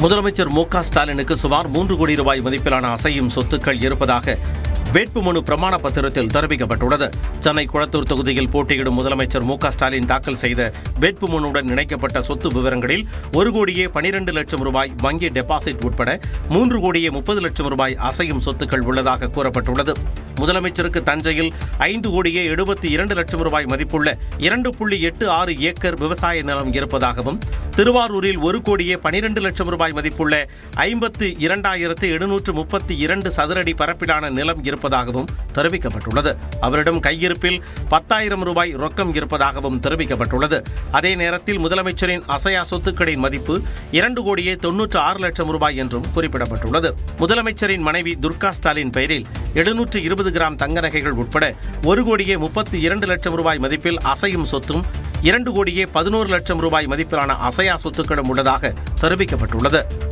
முதலமைச்சர் மு.க.ஸ்டாலினுக்கு சுமார் 3 கோடி ரூபாய் மதிப்பிலான அசையும் சொத்துக்கள் இருப்பதாக வேட்புமனு பிரமாண பத்திரத்தில் தெரிவிக்கப்பட்டுள்ளது. சென்னை குளத்தூர் தொகுதியில் போட்டியிடும் முதலமைச்சர் மு.க.ஸ்டாலின் தாக்கல் செய்த வேட்புமனுடன் இணைக்கப்பட்ட சொத்து விவரங்களில் 1 கோடியே 12 லட்சம் ரூபாய் வங்கி டெபாசிட் உட்பட 3 கோடியே 30 லட்சம் ரூபாய் அசையும் சொத்துக்கள் உள்ளதாக கூறப்பட்டுள்ளது. முதலமைச்சருக்கு தஞ்சையில் 5 கோடியே 72 லட்சம் ரூபாய் மதிப்புள்ள 2.86 ஏக்கர் விவசாய நிலம் இருப்பதாகவும், திருவாரூரில் 1 கோடியே 12 லட்சம் ரூபாய் மதிப்புள்ள 52,732 சதுரடி பரப்பிலான நிலம் இருப்பதாகவும் தெரிவிக்கப்பட்டுள்ளது. அவரிடம் கையிருப்பில் 10,000 ரூபாய் ரொக்கம் இருப்பதாகவும் தெரிவிக்கப்பட்டுள்ளது. அதே நேரத்தில் முதலமைச்சரின் அசையா சொத்துக்களின் மதிப்பு 2 கோடியே 96 லட்சம் ரூபாய் என்றும் குறிப்பிடப்பட்டுள்ளது. முதலமைச்சரின் மனைவி துர்கா ஸ்டாலின் பெயரில் 720 கிராம் தங்க நகைகள் உட்பட 1 கோடியே 32 லட்சம் ரூபாய் மதிப்பில் அசையும் சொத்தும் 2 கோடியே 11 லட்சம் ரூபாய் மதிப்பிலான அசையா சொத்துக்களும் உள்ளதாக தெரிவிக்கப்பட்டுள்ளது.